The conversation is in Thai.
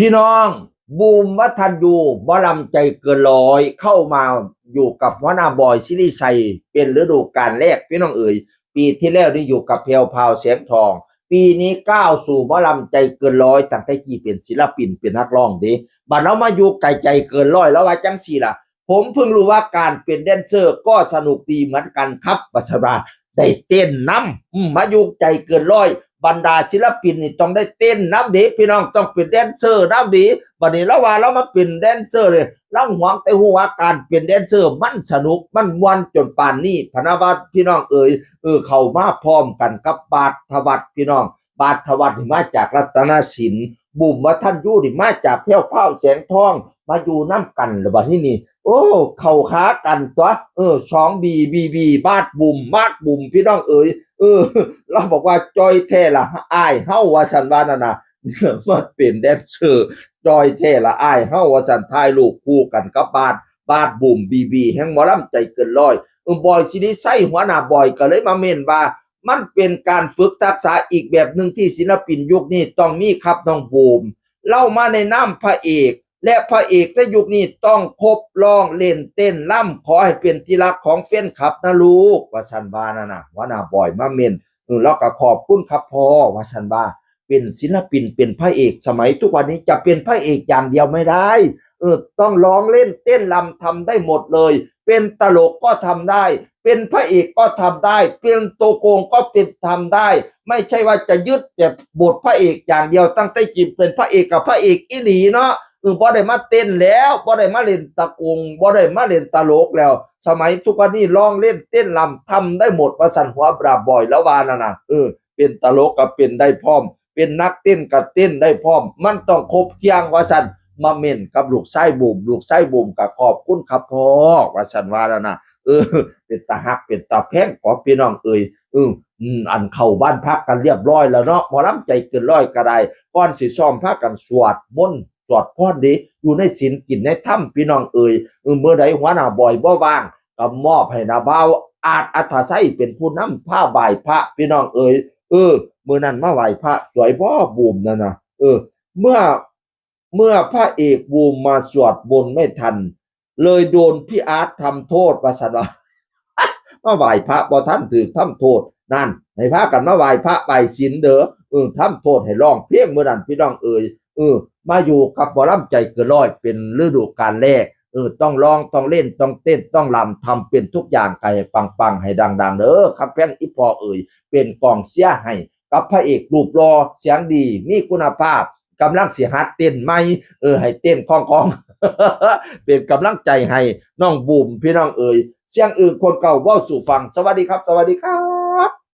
พี่น้องบูมวัฒนยูบลำใจเกินร้อยเข้ามาอยู่กับหัวหน้าบอยซิริชัยเป็นฤดูกาลแรกพี่น้องเอ๋ยปีที่แล้วนี่อยู่กับเพลวพาวเสียงทองปีนี้ก้าวสู่บลำใจเกินร้อยตั้งแต่กี่เป็นศิลปินเป็นนักร้องเด้บัดเรามาอยู่ไกลใจเกินร้อยแล้วว่าจังสี่ล่ะผมเพิ่งรู้ว่าการเป็นแดนเซอร์ก็สนุกดีเหมือนกันครับบัสราได้เต้นน้ำมาอยู่ใจเกินร้อยบรรดาศิลปินนี่ต้องได้เต้นน้ำดีพี่น้องต้องเป็นแดนเซอร์น้ำดีบัดนี้แล้วว่าเรามาเป็นแดนเซอร์เลยเราหวังแต่หัวการเป็นแดนเซอร์มันสนุกมันม่วนจนป่านนี้พนวัตพี่น้องเอ๋ยเข้ามาพร้อมกันกับบาทธวัฒน์พี่น้องบาทธวัฒน์มาจากรัตนสินบุ๋มวัฒนยูนี่มาจากแพ้วเผาแสงทองมาอยู่น้ำกันหรือบัดที่นี่โอ้เข่าขากันตัวสองบีบาดบุ่มมาดบุ่มพี่น้องเอ๋ยเราบอกว่าจอยแท้ละอ้ายเฮาว่าสันว่านั่นน่ะมาเป็นแดนเซอร์จอยแท้ละอ้ายเฮาว่าสันถ่ายรูปคู่กันกับบาดบุ่มบีแห่งหมอลำใจเกินร้อยบอยซิริไส้หัวหน้าบอยก็เลยมาเม่นว่ามันเป็นการฝึกทักษะอีกแบบหนึ่งที่ศิลปินยุคนี้ต้องมีครับน้องบูมเล่ามาในน้ำพระเอกและพระเอกในยุคนี้ต้องครบร้องเล่นเต้นล่ำขอให้เป็นที่รักของแฟนคลับนะลูกว่าสันบานะว่านาบ่อยมาเมนแล้วก็ขอบคุณครับพ่อว่าสันบาเป็นศิลปินเป็นพระเอกสมัยทุกวันนี้จะเป็นพระเอกอย่างเดียวไม่ได้ต้องร้องเล่นเต้นรำทำได้หมดเลยเป็นตลกก็ทำได้เป็นพระเอกก็ทำได้เป็นตัวโกงก็เป็นทำได้ไม่ใช่ว่าจะยึดแต่บทพระเอกอย่างเดียวตั้งแต่จิบเป็นพระเอกกับพระเอกอีหลีเนาะบ่ได้มาเต้นแล้วบ่ได้มาเล่นตะกงบ่ได้มาเล่นตลกแล้วสมัยทุกวันนี้ร้องเล่นเต้นรำทำได้หมดว่าสันหัวบราบ่อยแล้ววานะเป็นตลกกับเป็นได้พร้อมเป็นนักเต้นกับเต้นได้พร้อมมันต้องครบเคียงว่าสันมาเม่นกับลูกไส้บุ่มกับขอบคุณครับพ่อว่าสันว่าแล้วนะเป็นตาฮักเป็นตาแพงขอพี่น้องอันเข้าบ้านพักกันเรียบร้อยแล้วเนาะหมอลำใจเกินร้อยก็ได้ก่อนสิซ้อมพากันสวดมนต์สวดพรดีอยู่ในศีลกินในถ้ำพี่น้องเมื่อใดหัวหน้าบ่อยบ่ว่างก็มอบให้นาบ่าวอาจอัฐไสเป็นผู้นำผ้าบ่ายพระพี่น้องมื้อนั้นมาไหว้พระสวยบ่บูมนั่นน่ะเมื่อพระเอกบูมมาสวดบนไม่ทันเลยโดนพี่อาร์ตทำโทษว่าซั่นว่ามาไหว้พระบ่ทันถูกทำโทษนั่นให้พากันมาไหว้พระไปศีลเด้อทำโทษให้ร้องเพลงมื้อนั้นพี่น้องมาอยู่กับหมอลำใจเกินร้อยเป็นฤดูกาลแรกต้องร้องต้องเล่นต้องเต้นต้องรำทำเป็นทุกอย่างไก่ปังๆให้ดังๆเด้อครับแฟนอีพอเป็นกองเสียให้กับพระเอกรูปรอเสียงดีมีคุณภาพกำลังสิหัดเต้นใหม่ให้เต้นคล่องๆ เป็นกำลังใจให้น้องบูมพี่น้องเสียงอื่นคนเก่าเว้าสู่ฟังสวัสดีครับสวัสดีครับ